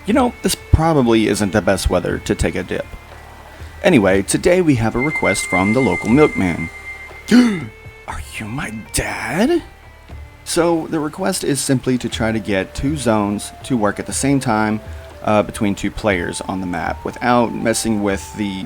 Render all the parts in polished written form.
You know, this probably isn't the best weather to take a dip. Anyway, today we have a request from the local milkman. Are you my dad? So the request is simply to try to get two zones to work at the same time between two players on the map without messing with the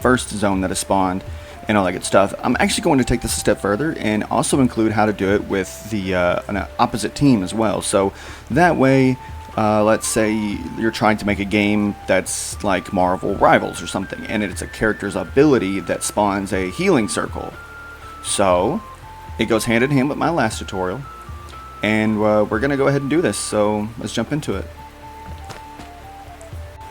first zone that is spawned and all that good stuff. I'm actually going to take this a step further and also include how to do it with the an opposite team as well. So that way, let's say you're trying to make a game that's like Marvel Rivals or something, and it's a character's ability that spawns a healing circle. So it goes hand in hand with my last tutorial, and we're going to go ahead and do this, so let's jump into it.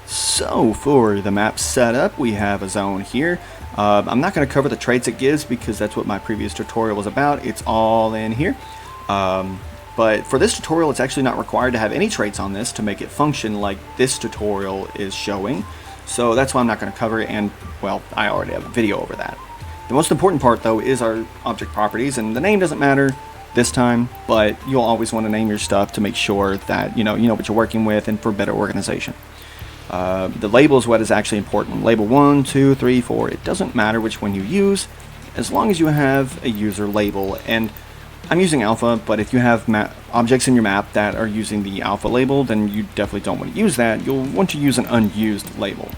So for the map setup, we have a zone here. I'm not going to cover the traits it gives because that's what my previous tutorial was about. It's all in here. But for this tutorial, it's actually not required to have any traits on this to make it function like this tutorial is showing. So that's why I'm not going to cover it, and well, I already have a video over that. The most important part though is our object properties, and the name doesn't matter this time, but you'll always want to name your stuff to make sure that you know what you're working with and for better organization. The label is what is actually important. Label 1, 2, 3, 4, it doesn't matter which one you use as long as you have a user label. And I'm using alpha, but if you have objects in your map that are using the alpha label, then you definitely don't want to use that. You'll want to use an unused label.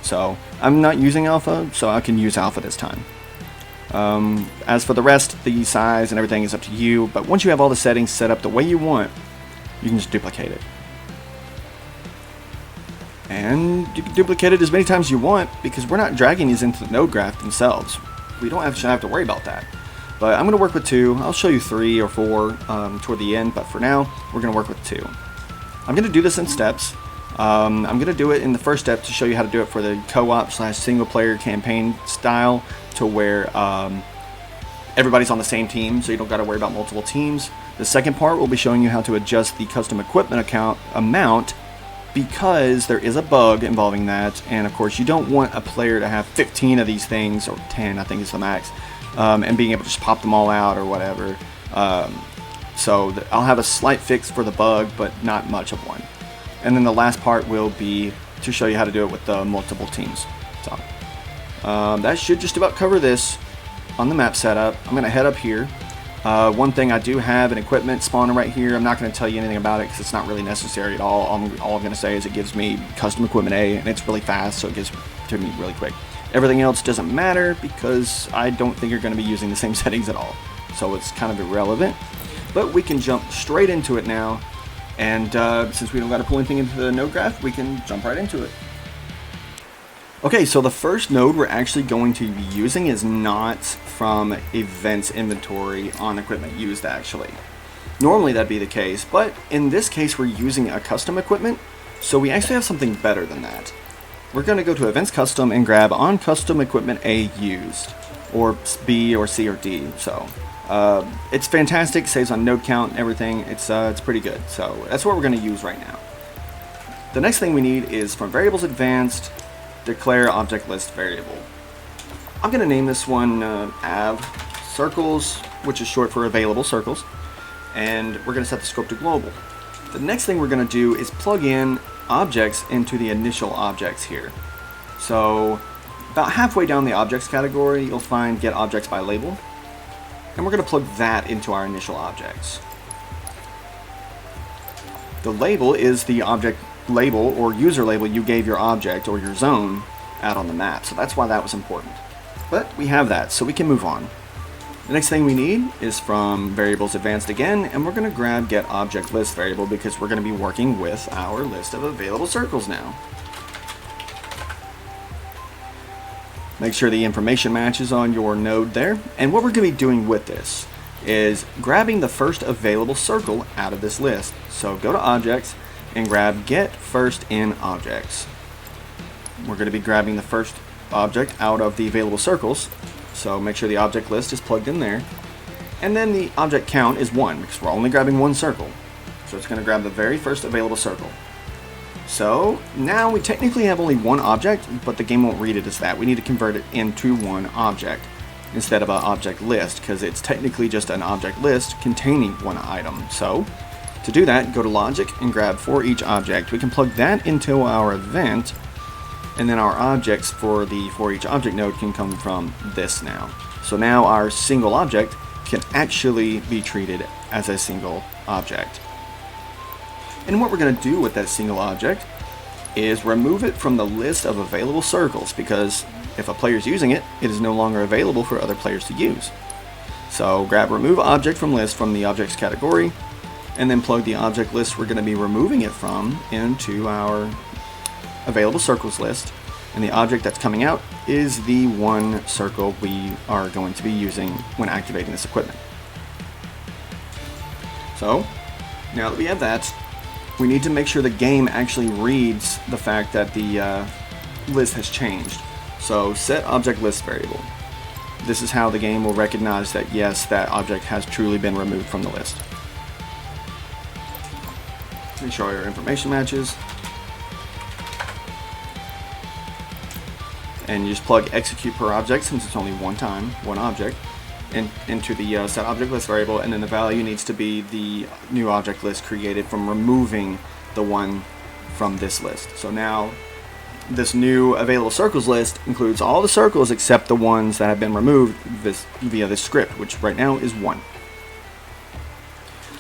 So I'm not using alpha, so I can use alpha this time. As for the rest, the size and everything is up to you, but once you have all the settings set up the way you want, you can just duplicate it. And you can duplicate it as many times as you want because we're not dragging these into the node graph themselves. We don't actually have to worry about that. But I'm going to work with 2. I'll show you 3 or 4 toward the end, but for now, we're going to work with 2. I'm going to do this in steps. I'm going to do it in the first step to show you how to do it for the co-op / single player campaign style, to where everybody's on the same team, so you don't got to worry about multiple teams. The second part will be showing you how to adjust the custom equipment amount, because there is a bug involving that, and of course you don't want a player to have 15 of these things, or 10 I think is the max, and being able to just pop them all out or whatever. So I'll have a slight fix for the bug, but not much of one. And then the last part will be to show you how to do it with multiple teams. So that should just about cover this on the map setup. I'm going to head up here. One thing, I do have an equipment spawner right here. I'm not going to tell you anything about it because it's not really necessary at all. All I'm going to say is it gives me custom equipment A, and it's really fast, so it gives to me really quick. Everything else doesn't matter because I don't think you're going to be using the same settings at all, so it's kind of irrelevant. But we can jump straight into it now, and since we don't got to pull anything into the node graph, we can jump right into it. Okay, so the first node we're actually going to be using is not from events inventory on equipment used actually. Normally that'd be the case, but in this case we're using a custom equipment, so we actually have something better than that. We're going to go to events custom and grab on custom equipment A used, or B or C or D. So it's fantastic, saves on node count and everything. It's pretty good, so that's what we're going to use right now. The next thing we need is from variables advanced, declare object list variable. I'm going to name this one av circles, which is short for available circles, and we're going to set the scope to global. The next thing we're going to do is plug in objects into the initial objects here. So about halfway down the objects category, you'll find get objects by label, and we're going to plug that into our initial objects. The label is the object label or user label you gave your object or your zone out on the map, so that's why that was important. But we have that, so we can move on. The next thing we need is from variables advanced again, and we're going to grab get object list variable because we're going to be working with our list of available circles now. Make sure the information matches on your node there, and what we're going to be doing with this is grabbing the first available circle out of this list. So go to objects and grab get first in objects. We're going to be grabbing the first object out of the available circles, so make sure the object list is plugged in there, and then the object count is 1 because we're only grabbing one circle, so it's going to grab the very first available circle. So now we technically have only one object, but the game won't read it as that. We need to convert it into one object instead of an object list because it's technically just an object list containing one item. So To do that, go to Logic and grab For Each Object. We can plug that into our event, and then our objects for the For Each Object node can come from this now. So now our single object can actually be treated as a single object. And what we're going to do with that single object is remove it from the list of available circles, because if a player is using it, it is no longer available for other players to use. So grab Remove Object from List from the Objects category, and then plug the object list we're going to be removing it from into our Available Circles list. And the object that's coming out is the one circle we are going to be using when activating this equipment. So, now that we have that, we need to make sure the game actually reads the fact that the list has changed. So set object list variable. This is how the game will recognize that yes, that object has truly been removed from the list. Make sure your information matches. And you just plug execute per object, since it's only one time, one object, into the set object list variable, and then the value needs to be the new object list created from removing the one from this list. So now this new available circles list includes all the circles except the ones that have been removed via this script, which right now is 1.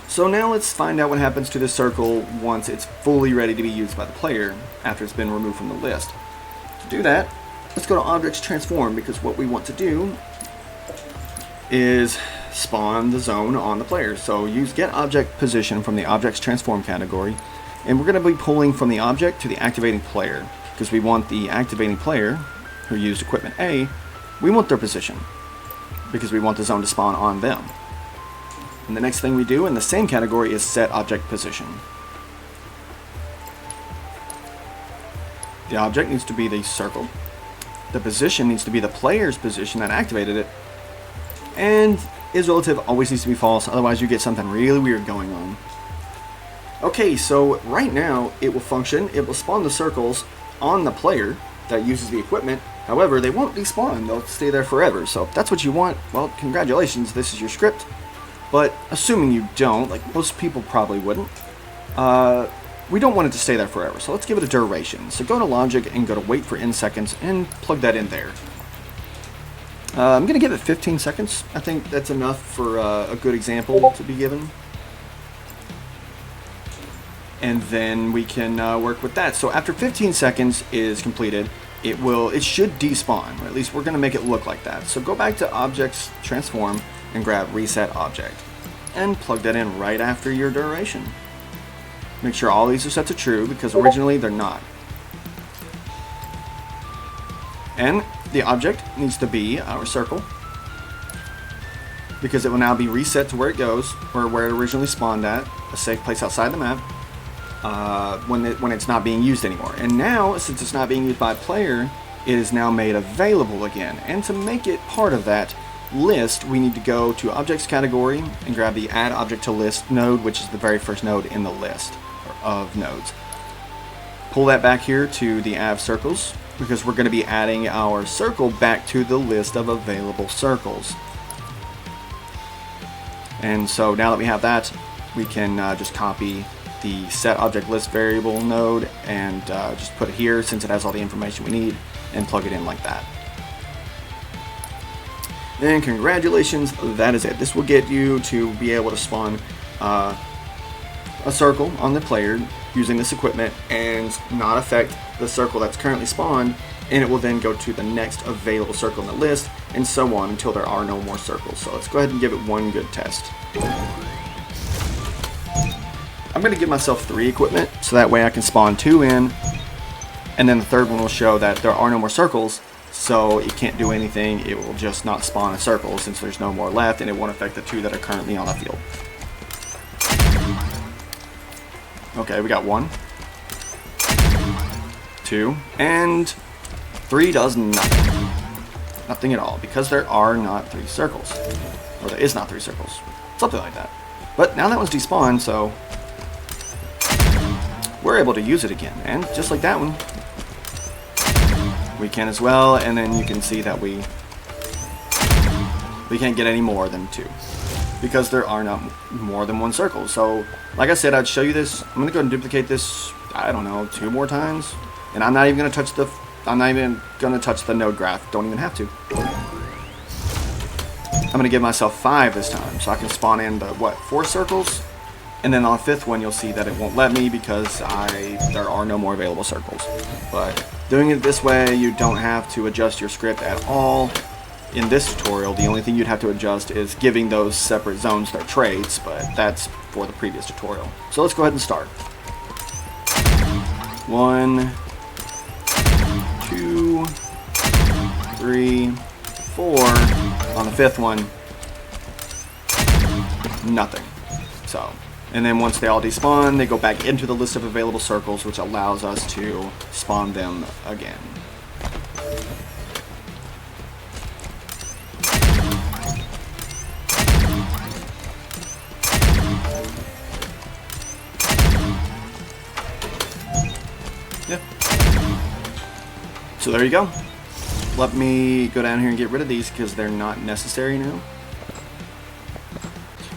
So now let's find out what happens to this circle once it's fully ready to be used by the player after it's been removed from the list. To do that, let's go to Objects Transform, because what we want to do is spawn the zone on the player. So use Get Object Position from the Objects Transform category, and we're going to be pulling from the object to the activating player, because we want the activating player who used equipment A, we want their position, because we want the zone to spawn on them. And the next thing we do in the same category is Set Object Position. The object needs to be the circle. The position needs to be the player's position that activated it. And is relative always needs to be false, otherwise you get something really weird going on. Okay, so right now it will function, it will spawn the circles on the player that uses the equipment. However, they won't despawn, they'll stay there forever. So if that's what you want, well, congratulations, this is your script. But assuming you don't, like most people probably wouldn't, we don't want it to stay there forever. So let's give it a duration. So go to Logic and go to Wait for N seconds and plug that in there. I'm going to give it 15 seconds. I think that's enough for a good example to be given. And then we can work with that. So after 15 seconds is completed, it should despawn, or at least we're going to make it look like that. So go back to Objects Transform and grab Reset Object and plug that in right after your duration. Make sure all these are set to true, because originally they're not. And the object needs to be our circle, because it will now be reset to where it goes, or where it originally spawned at, a safe place outside the map, when it's not being used anymore. And now, since it's not being used by a player, it is now made available again. And to make it part of that list, we need to go to Objects category and grab the Add Object to List node, which is the very first node in the list of nodes. Pull that back here to the Av Circles, because we're going to be adding our circle back to the list of available circles. And so now that we have that, we can just copy the Set Object List variable node and just put it here, since it has all the information we need, and plug it in like that. And congratulations, that is it. This will get you to be able to spawn a circle on the player using this equipment and not affect the circle that's currently spawned, and it will then go to the next available circle in the list, and so on until there are no more circles. So let's go ahead and give it one good test. I'm going to give myself 3 equipment, so that way I can spawn 2 in, and then the third one will show that there are no more circles, so it can't do anything. It will just not spawn a circle since there's no more left, and it won't affect the 2 that are currently on the field. Okay, we got 1, 2, and 3 does nothing. Nothing at all, because there are not 3 circles. Or there is not 3 circles. Something like that. But now that one's despawned, so we're able to use it again. And just like that one, we can as well, and then you can see that we can't get any more than 2. because there are not more than one circle. So, like I said, I'd show you this. I'm gonna go and duplicate this, I don't know, 2 more times, and I'm not even gonna touch the node graph. Don't even have to. I'm gonna give myself 5 this time, so I can spawn in the 4 circles, and then on the 5th one, you'll see that it won't let me because there are no more available circles. But doing it this way, you don't have to adjust your script at all. In this tutorial, the only thing you'd have to adjust is giving those separate zones their traits, but that's for the previous tutorial. So let's go ahead and start. 1, 2, 3, 4. On the 5th one, nothing. So, and then once they all despawn, they go back into the list of available circles, which allows us to spawn them again. Yeah. So there you go. Let me go down here and get rid of these because they're not necessary now.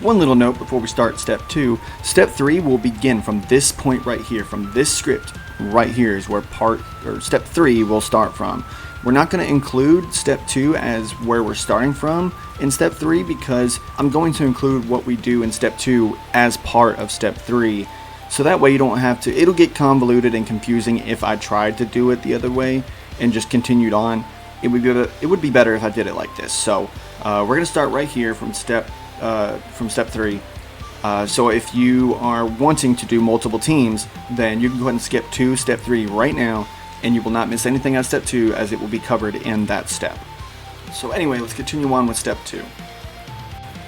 One little note before we start step 2. Step 3 will begin from this point right here, from this script right here is where step 3 will start from. We're not going to include step 2 as where we're starting from in step 3 because I'm going to include what we do in step 2 as part of step 3. So that way you don't have to, it'll get convoluted and confusing if I tried to do it the other way and just continued on. It would be better if I did it like this. So we're going to start right here from step 3. So if you are wanting to do multiple teams, then you can go ahead and skip to step 3 right now, and you will not miss anything on step 2 as it will be covered in that step. So anyway, let's continue on with step 2.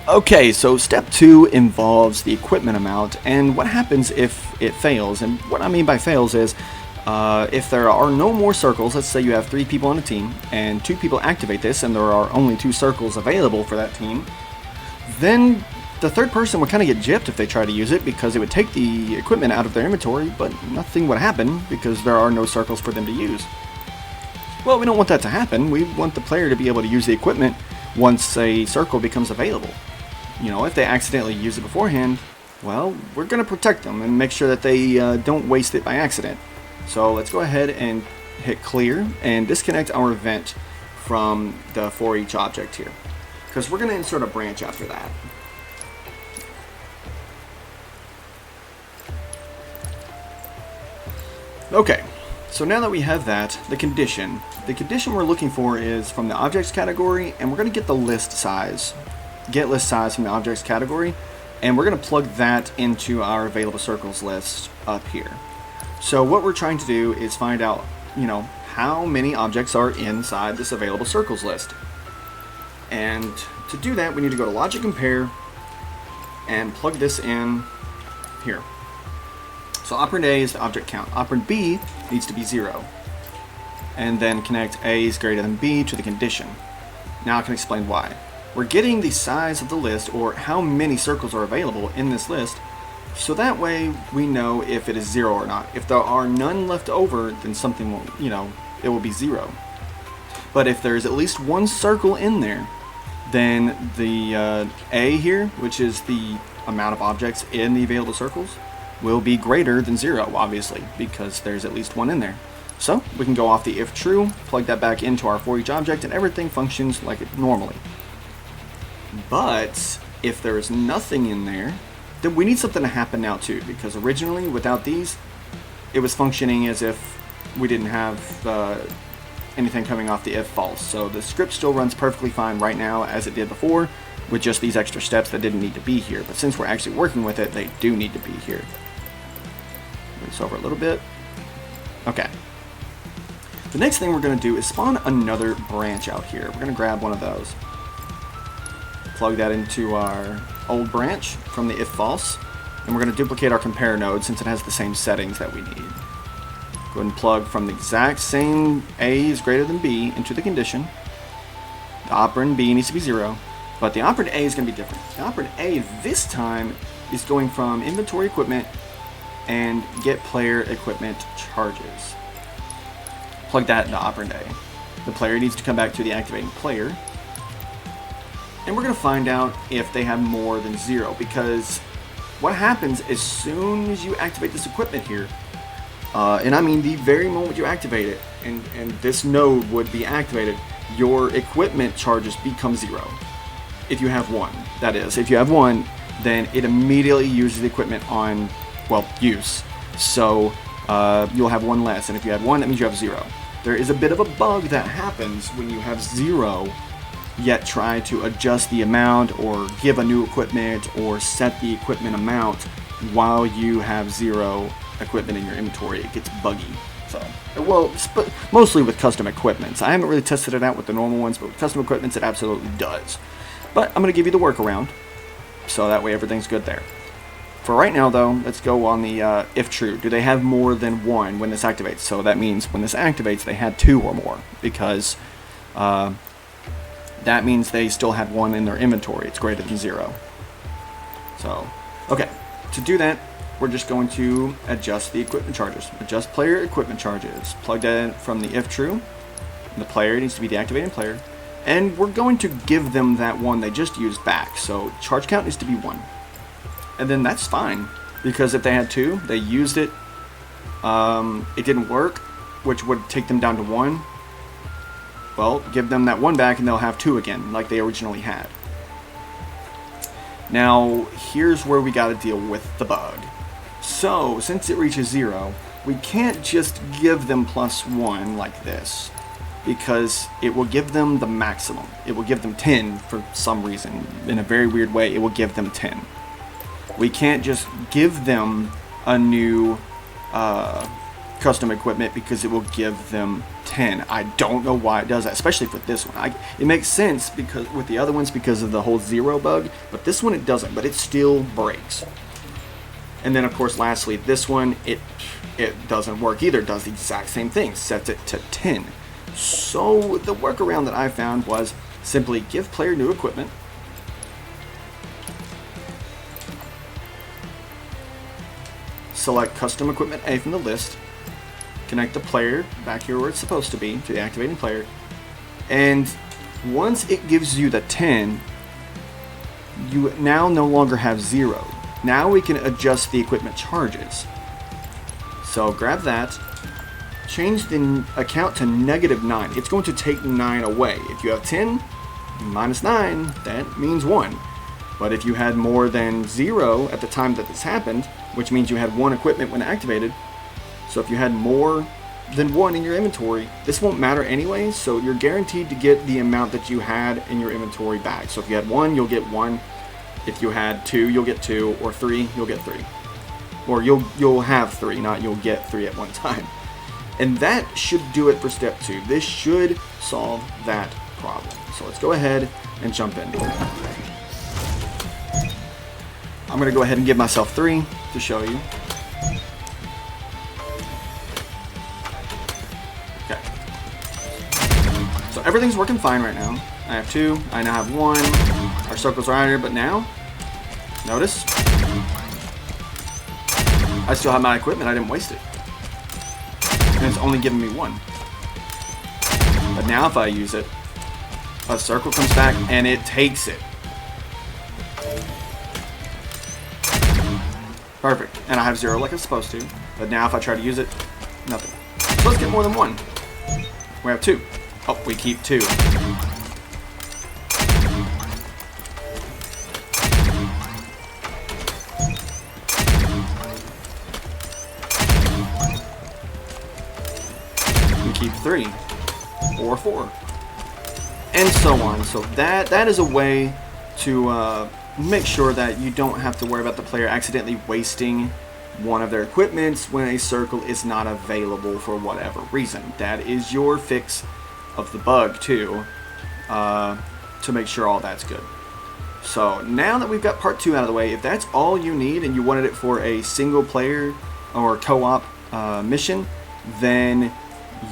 Okay, so step 2 involves the equipment amount and what happens if it fails. And what I mean by fails is if there are no more circles, let's say you have 3 people on a team and 2 people activate this and there are only 2 circles available for that team, then the third person would kind of get gypped if they try to use it because it would take the equipment out of their inventory, but nothing would happen because there are no circles for them to use. Well, we don't want that to happen. We want the player to be able to use the equipment once a circle becomes available. You know, if they accidentally use it beforehand, well, we're going to protect them and make sure that they don't waste it by accident. So let's go ahead and hit clear and disconnect our event from the for each object here, because we're going to insert a branch after that. Okay, so now that we have that, the condition we're looking for is from the objects category, and we're going to get the list size. Get list size from the objects category, and we're going to plug that into our available circles list up here. So what we're trying to do is find out, you know, how many objects are inside this available circles list. And to do that, we need to go to logic compare and plug this in here. So operand A is the object count. Operand B needs to be 0. And then connect A is greater than B to the condition. Now I can explain why. We're getting the size of the list, or how many circles are available in this list, so that way we know if it is 0 or not. If there are none left over, then something will, you know, it will be 0. But if there's at least 1 circle in there, then the A here, which is the amount of objects in the available circles, will be greater than 0, obviously, because there's at least 1 in there. So we can go off the if true, plug that back into our for each object, and everything functions like it normally. But if there is nothing in there, then we need something to happen now too, because originally without these, it was functioning as if we didn't have anything coming off the if false. So the script still runs perfectly fine right now as it did before, with just these extra steps that didn't need to be here. But since we're actually working with it, they do need to be here. Move this over a little bit. Okay. The next thing we're going to do is spawn another branch out here. We're going to grab one of those. Plug that into our old branch from the if false, and we're going to duplicate our compare node since it has the same settings that we need. Go ahead and plug from the exact same A is greater than B into the condition. The operand B needs to be 0, but the operand A is going to be different. The operand A this time is going from inventory equipment and get player equipment charges. Plug that into operand A. The player needs to come back to the activating player. and we're going to find out if they have more than 0, because what happens as soon as you activate this equipment here, and I mean the very moment you activate it, and this node would be activated, your equipment charges become 0. If you have 1, that is. If you have 1, then it immediately uses the equipment on, well, use. So you'll have 1 less, and if you have 1, that means you have 0. There is a bit of a bug that happens when you have 0, yet try to adjust the amount or give a new equipment or set the equipment amount while you have 0 equipment in your inventory. It gets buggy. So, well, mostly with custom equipments. I haven't really tested it out with the normal ones, but with custom equipments it absolutely does. But I'm going to give you the workaround, so that way everything's good there. For right now, though, let's go on the if true. Do they have more than 1 when this activates? So that means when this activates, they had 2 or more, because that means they still had 1 in their inventory. It's greater than 0. So, okay. To do that, we're just going to adjust the equipment charges. Adjust player equipment charges. Plug that in from the if true. The player needs to be the activating player. And we're going to give them that 1 they just used back. So charge count needs to be 1. And then that's fine, because if they had 2, they used it, it didn't work, which would take them down to 1. Well, give them that 1 back and they'll have 2 again, like they originally had. Now, here's where we gotta deal with the bug. So, since it reaches 0, we can't just give them +1 like this, because it will give them the maximum. It will give them 10 for some reason. In a very weird way, it will give them 10. We can't just give them a new custom equipment, because it will give them 10. I don't know why it does that, especially for this one. It makes sense because with the other ones because of the whole 0 bug, but this one it doesn't, but it still breaks. And then of course lastly, this one it doesn't work either. It does the exact same thing, sets it to 10. So the workaround that I found was simply give player new equipment, select custom equipment A from the list, connect the player back here where it's supposed to be, to the activating player, and once it gives you the 10, you now no longer have 0. Now we can adjust the equipment charges. So grab that, change the account to -9. It's going to take 9 away. If you have 10, -9, that means 1. But if you had more than 0 at the time that this happened, which means you had 1 equipment when activated, so if you had more than 1 in your inventory, this won't matter anyway, so you're guaranteed to get the amount that you had in your inventory back. So if you had 1, you'll get 1. If you had 2, you'll get 2, or 3, you'll get 3. Or you'll have 3, not you'll get 3 at one time. And that should do it for step 2. This should solve that problem. So let's go ahead and jump in. I'm going to go ahead and give myself 3 to show you. Okay. So everything's working fine right now. I have 2. I now have 1. Our circles are out here, but now, notice, I still have my equipment. I didn't waste it. And it's only giving me 1. But now if I use it, a circle comes back and it takes it. Perfect. And I have 0 like I'm supposed to. But now if I try to use it, nothing. So let's get more than 1. We have 2. Oh, we keep 2. We keep 3. Or 4. And so on. So that is a way to make sure that you don't have to worry about the player accidentally wasting one of their equipments when a circle is not available for whatever reason. That is your fix of the bug too, to make sure all that's good. So now that we've got part 2 out of the way, if that's all you need and you wanted it for a single player or co-op mission, then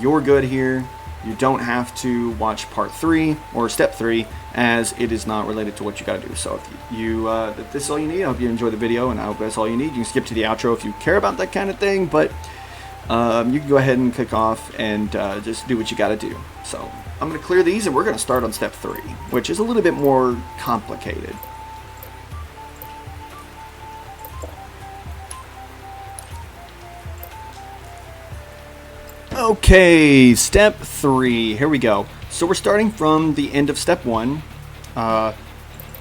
you're good here. You don't have to watch part 3 or step 3, as it is not related to what you got to do. So if this is all you need, I hope you enjoy the video, and I hope that's all you need. You can skip to the outro if you care about that kind of thing, but you can go ahead and click off and just do what you got to do. So I'm going to clear these and we're going to start on step 3, which is a little bit more complicated. Okay, step 3, here we go. So we're starting from the end of step 1,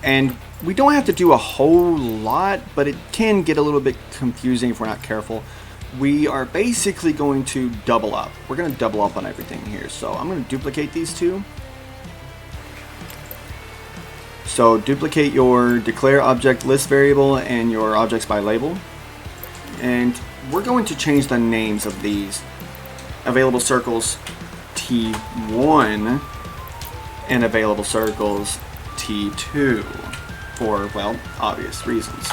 and we don't have to do a whole lot, but it can get a little bit confusing if we're not careful. We are basically going to double up. We're going to double up on everything here. So I'm going to duplicate these two. So duplicate your declare object list variable and your objects by label. And we're going to change the names of these. Available circles T1 and available circles T2 for, well, obvious reasons.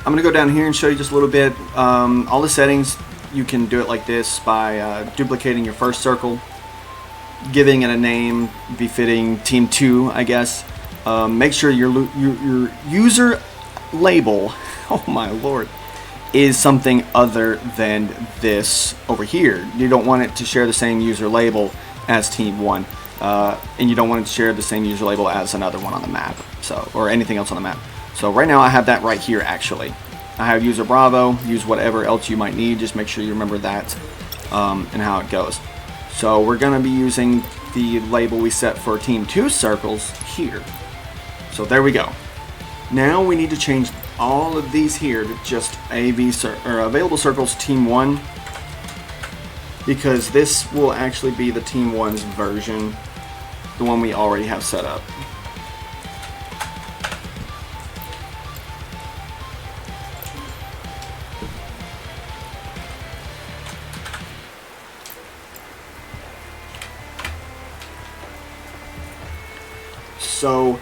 I'm going to go down here and show you just a little bit. All the settings, you can do it like this by duplicating your first circle, giving it a name befitting Team 2, I guess. Make sure your user label, oh my lord, is something other than this over here. You don't want it to share the same user label as Team 1, and you don't want it to share the same user label as another one on the map, so, or anything else on the map. So right now I have that right here actually. I have user Bravo, use whatever else you might need, just make sure you remember that and how it goes. So we're going to be using the label we set for Team 2 circles here. So there we go. Now we need to change all of these here to just available circles Team 1, because this will actually be the Team 1's version, the one we already have set up. So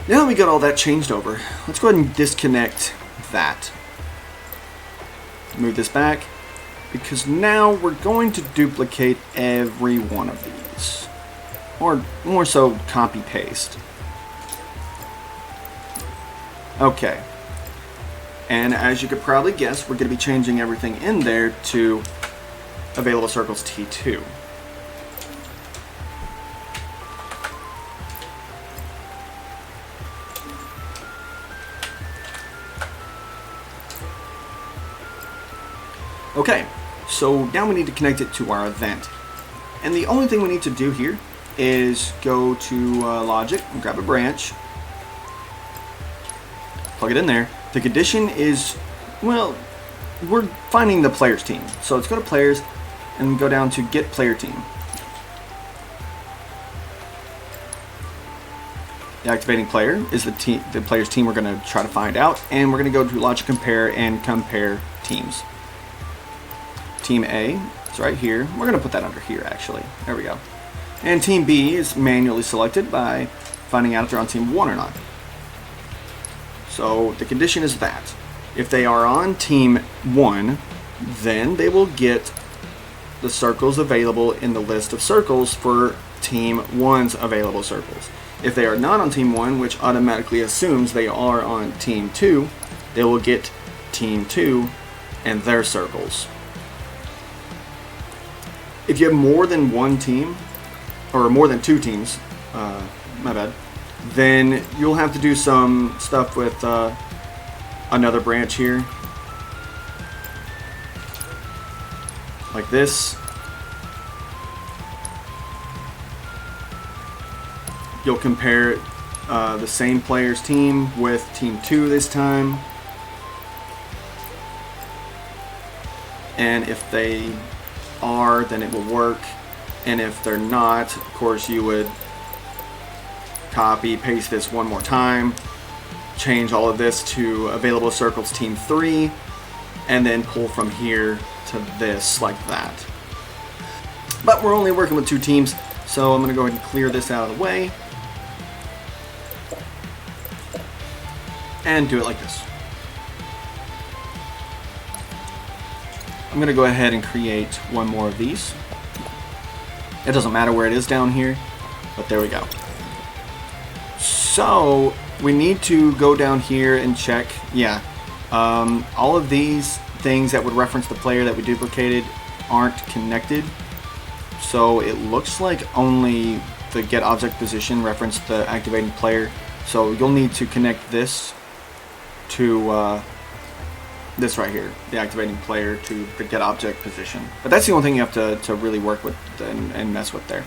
now that we got all that changed over, let's go ahead and disconnect that. Move this back, because now we're going to duplicate every one of these. Or more so, copy paste. Okay. And as you could probably guess, we're going to be changing everything in there to available circles T2. Okay, so now we need to connect it to our event. And the only thing we need to do here is go to Logic and grab a branch, plug it in there. The condition is, well, we're finding the player's team. So let's go to players and go down to get player team. The activating player is the player's team we're going to try to find out, and we're going to go to Logic compare and compare teams. Team A is right here. We're going to put that under here actually. There we go. And Team B is manually selected by finding out if they're on Team 1 or not. So the condition is that if they are on Team 1, then they will get the circles available in the list of circles for Team 1's available circles. If they are not on Team 1, which automatically assumes they are on Team 2, they will get Team 2 and their circles. If you have more than one team, or more than 2 teams, my bad, then you'll have to do some stuff with another branch here. Like this. You'll compare the same player's team with Team 2 this time. And if they are, then it will work, and if they're not, of course you would copy paste this one more time, change all of this to available circles Team 3, and then pull from here to this like that. But we're only working with 2 teams, so I'm going to go ahead and clear this out of the way and do it like this. I'm going to go ahead and create one more of these. It doesn't matter where it is down here, but there we go. So we need to go down here and check. Yeah, All of these things that would reference the player that we duplicated aren't connected. So it looks like only the get object position referenced the activating player. So you'll need to connect this to this right here, the activating player, to the get object position. But that's the only thing you have to really work with and mess with there.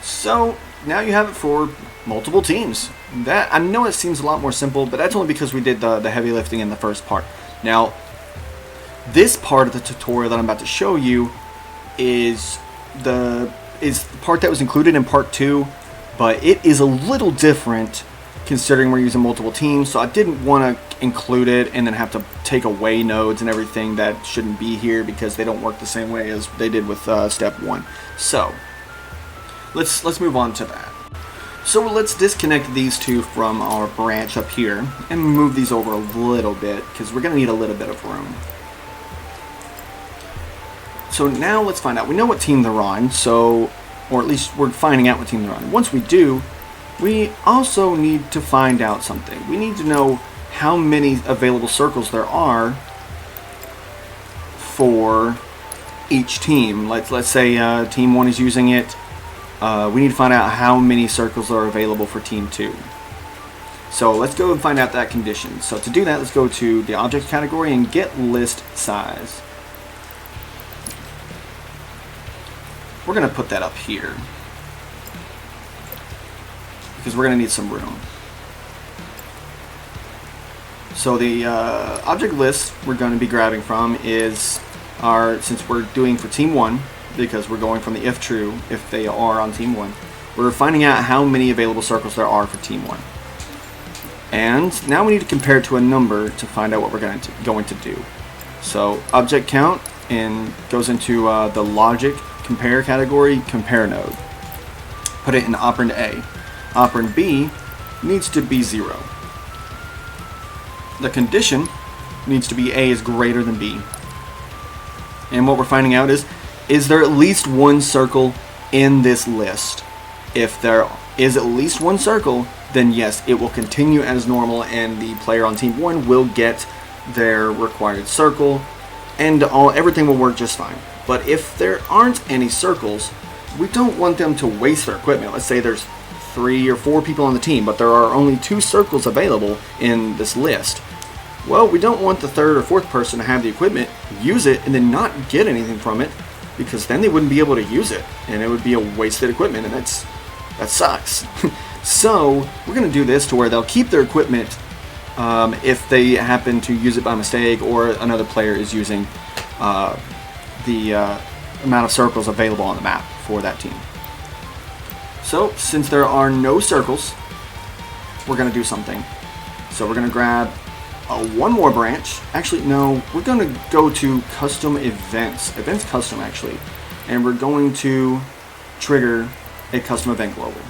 So now you have it for multiple teams. That, I know it seems a lot more simple, but that's only because we did the heavy lifting in the first part. Now, this part of the tutorial that I'm about to show you is the part that was included in part 2, but it is a little different considering we're using multiple teams, so I didn't want to include it and then have to take away nodes and everything that shouldn't be here because they don't work the same way as they did with step 1. So let's move on to that. So let's disconnect these two from our branch up here and move these over a little bit because we're going to need a little bit of room. So now let's find out. We know what team they're on, so, or at least we're finding out what team they're on. Once we do, we also need to find out something. We need to know how many available circles there are for each team. Let's say team 1 is using it. We need to find out how many circles are available for team 2. So let's go and find out that condition. So to do that, let's go to the object category and get list size. We're going to put that up here because we're going to need some room. So the object list we're going to be grabbing from is our, since we're doing for team 1, because we're going from the if true, if they are on team 1, we're finding out how many available circles there are for team 1. And now we need to compare it to a number to find out what we're going to do. So object count and goes into the logic compare category, compare node. Put it in operand A. Operand B needs to be 0. The condition needs to be A is greater than B. And what we're finding out is there at least one circle in this list? If there is at least one circle, then yes, it will continue as normal and the player on team 1 will get their required circle and everything will work just fine. But if there aren't any circles, we don't want them to waste their equipment. Let's say there's 3 or 4 people on the team, but there are only 2 circles available in this list. Well, we don't want the 3rd or 4th person to have the equipment, use it, and then not get anything from it, because then they wouldn't be able to use it, and it would be a wasted equipment, and that sucks. So we're going to do this to where they'll keep their equipment if they happen to use it by mistake or another player is using the amount of circles available on the map for that team. So since there are no circles, we're going to do something. So we're going to grab one more branch. Actually, no, we're going to go to custom events. Events custom, actually. And we're going to trigger a custom event global.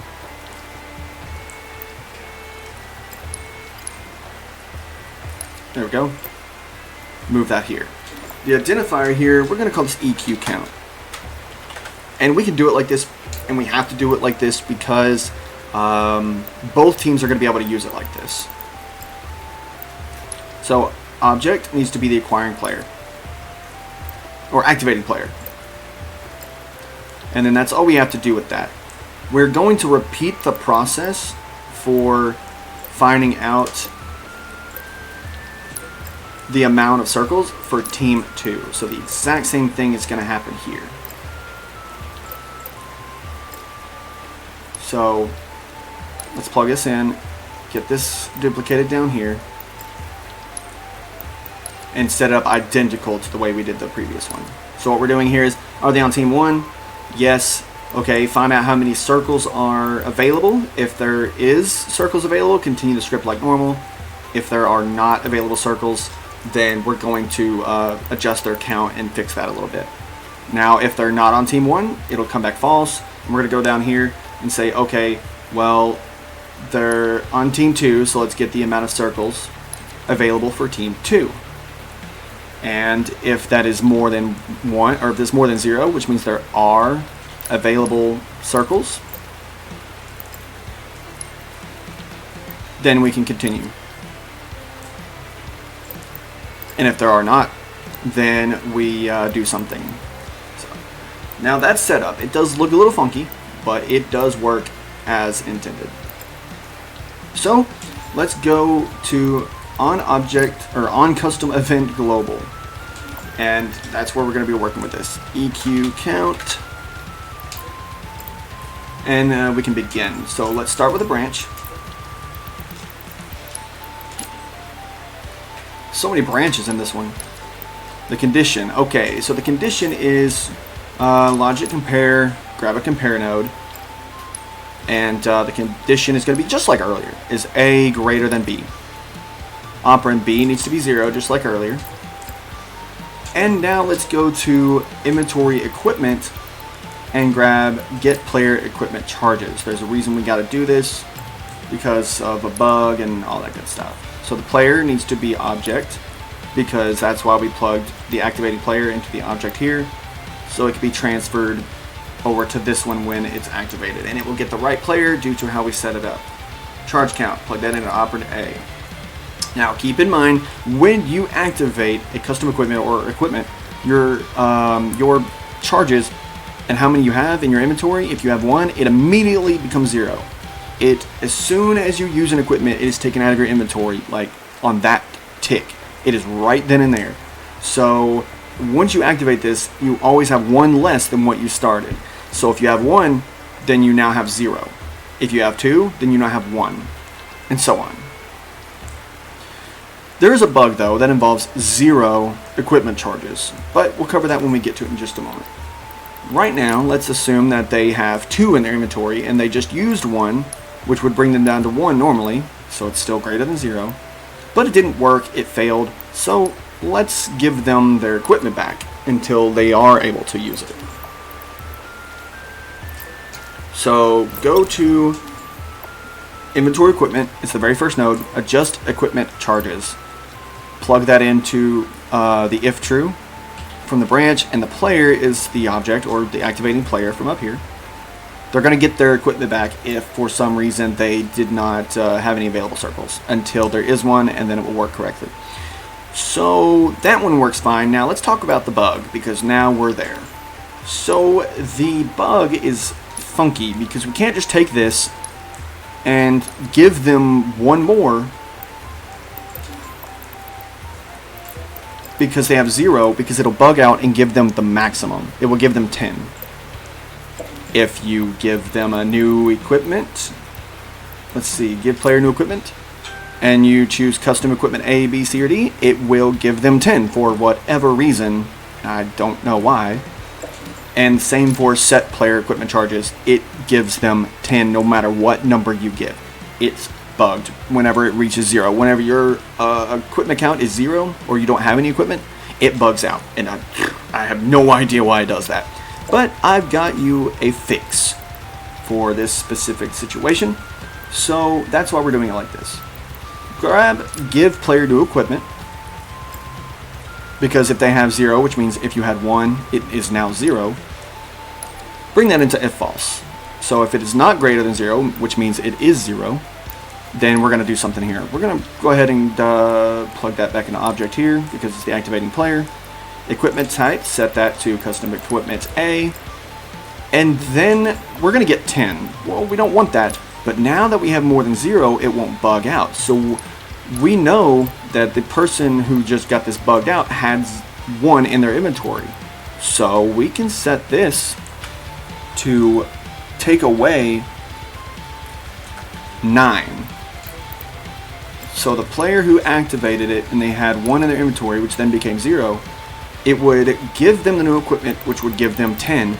There we go. Move that here. The identifier here, we're going to call this EQ count. And we can do it like this, and we have to do it like this because both teams are going to be able to use it like this. So object needs to be the acquiring player or activating player. And then that's all we have to do with that. We're going to repeat the process for finding out the amount of circles for team 2. So the exact same thing is going to happen here. So let's plug this in, get this duplicated down here, and set it up identical to the way we did the previous one. So what we're doing here is, are they on team 1? Yes. Okay, find out how many circles are available. If there is circles available, continue the script like normal. If there are not available circles, then we're going to adjust their count and fix that a little bit. Now, if they're not on team 1, it'll come back false. And we're going to go down here and say, okay, well, they're on team 2, so let's get the amount of circles available for team 2. And if that is more than 1, or if there's more than 0, which means there are available circles, then we can continue. And if there are not, then we do something. So, now that's set up. It does look a little funky, but it does work as intended. So let's go to on object or on custom event global, and that's where we're going to be working with this EQ count, and we can begin. So let's start with a branch. So many branches in this one. The condition. Okay, so the condition is logic compare, grab a compare node, and the condition is going to be just like earlier, is A greater than B. Operand B needs to be 0, just like earlier. And now let's go to inventory equipment and grab get player equipment charges. There's a reason we got to do this, because of a bug and all that good stuff. So the player needs to be object, because that's why we plugged the activating player into the object here, so it can be transferred over to this one when it's activated, and it will get the right player due to how we set it up. Charge count, plug that into operand A. Now keep in mind, when you activate a custom equipment or equipment, your charges and how many you have in your inventory, if you have 1, it immediately becomes 0. As soon as you use an equipment, it is taken out of your inventory, like on that tick. It is right then and there. So once you activate this, you always have 1 less than what you started. So if you have 1, then you now have 0. If you have 2, then you now have 1, and so on. There is a bug though that involves 0 equipment charges, but we'll cover that when we get to it in just a moment. Right now, let's assume that they have 2 in their inventory and they just used 1, which would bring them down to 1 normally, so it's still greater than 0. But it didn't work, it failed, so let's give them their equipment back until they are able to use it. So go to inventory equipment, it's the very first node, adjust equipment charges. Plug that into the if true from the branch, and the player is the object or the activating player from up here. They're going to get their equipment back if for some reason they did not have any available circles, until there is one, and then it will work correctly. So that one works fine. Now let's talk about the bug, because now we're there. So the bug is funky because we can't just take this and give them 1 more because they have 0, because it'll bug out and give them the maximum. It will give them 10. If you give them a new equipment, let's see, give player new equipment, and you choose custom equipment A, B, C, or D, it will give them 10 for whatever reason. I don't know why. And same for set player equipment charges. It gives them 10 no matter what number you give. It's bugged whenever it reaches 0. Whenever your equipment count is 0 or you don't have any equipment, it bugs out. And I have no idea why it does that. But I've got you a fix for this specific situation. So that's why we're doing it like this. Grab give player new equipment, because if they have 0, which means if you had 1, it is now 0, bring that into if false. So if it is not greater than 0, which means it is 0, then we're going to do something here. We're going to go ahead and plug that back into object here, because it's the activating player. Equipment type, set that to custom equipment A, and then we're going to get 10. Well, we don't want that, but now that we have more than 0, it won't bug out. So we know that the person who just got this bugged out has 1 in their inventory. So we can set this to take away 9. So the player who activated it and they had 1 in their inventory, which then became 0, it would give them the new equipment, which would give them 10,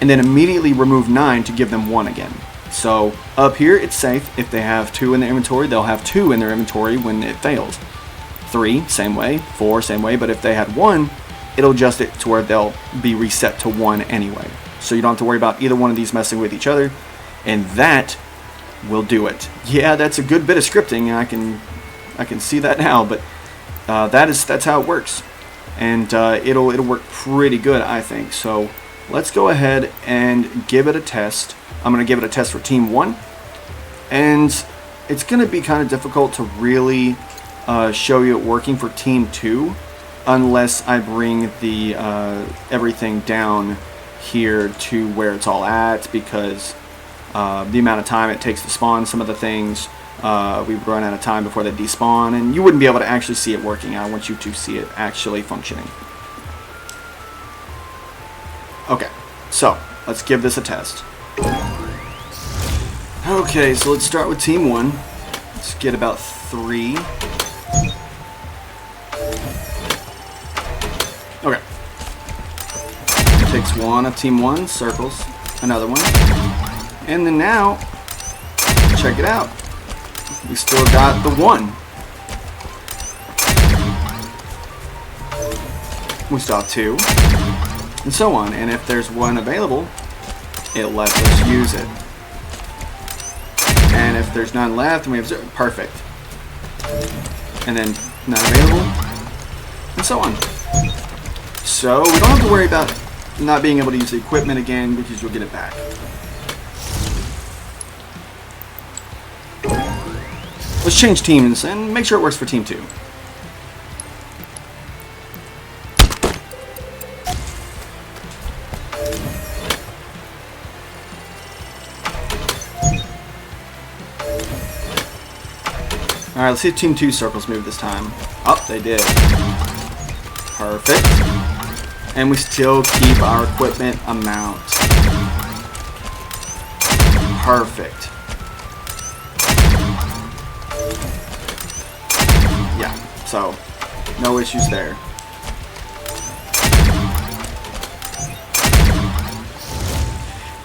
and then immediately remove 9 to give them 1 again. So up here it's safe. If they have 2 in their inventory, they'll have 2 in their inventory when it fails. 3, same way. 4, same way. But if they had 1, it'll adjust it to where they'll be reset to 1 anyway. So you don't have to worry about either one of these messing with each other, and that will do it. Yeah, that's a good bit of scripting. I can see that now, but that's how it works. And it'll work pretty good, I think. So let's go ahead and give it a test. I'm going to give it a test for Team 1. And it's going to be kind of difficult to really show you it working for Team 2. unless I bring the everything down here to where it's all at, because the amount of time it takes to spawn some of the things, we would run out of time before they despawn, and you wouldn't be able to actually see it working. I want you to see it actually functioning. Okay, so let's give this a test. Okay, so let's start with team 1. Let's get about 3. Okay. Takes one of team 1, circles another one. And then now, check it out. We still got the 1. We still have 2. And so on. And if there's 1 available, it lets us use it. And if there's none left, and we have 0, perfect. And then none available, and so on. So we don't have to worry about not being able to use the equipment again, because you'll get it back. Let's change teams and make sure it works for team 2. Alright, let's see if Team 2 circles move this time. Oh, they did. Perfect. And we still keep our equipment amount. Perfect. Yeah, so no issues there.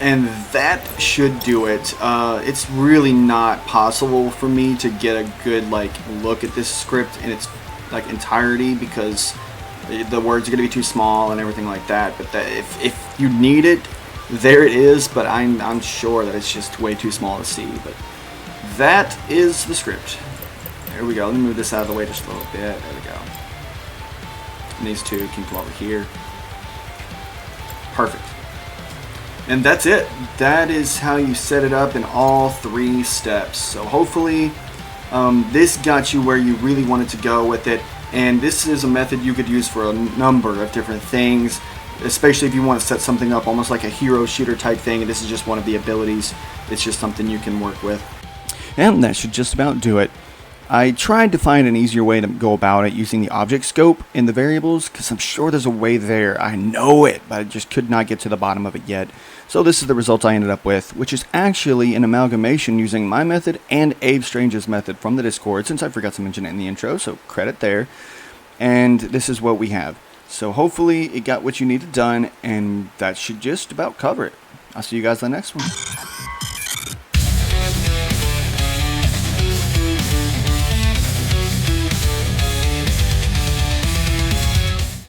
And that should do it. It's really not possible for me to get a good look at this script in its entirety, because the words are going to be too small and everything like that. But if you need it, there it is. But I'm sure that it's just way too small to see. But that is the script. There we go. Let me move this out of the way just a little bit. There we go. And these two can come over here. Perfect. And that's it. That is how you set it up in all 3 steps. So hopefully this got you where you really wanted to go with it. And this is a method you could use for a number of different things, especially if you want to set something up almost like a hero shooter type thing. And this is just one of the abilities. It's just something you can work with. And that should just about do it. I tried to find an easier way to go about it using the object scope in the variables, because I'm sure there's a way there. I know it, but I just could not get to the bottom of it yet. So this is the result I ended up with, which is actually an amalgamation using my method and Abe Strange's method from the Discord, since I forgot to mention it in the intro, so credit there. And this is what we have. So hopefully it got what you needed done, and that should just about cover it. I'll see you guys in the next one.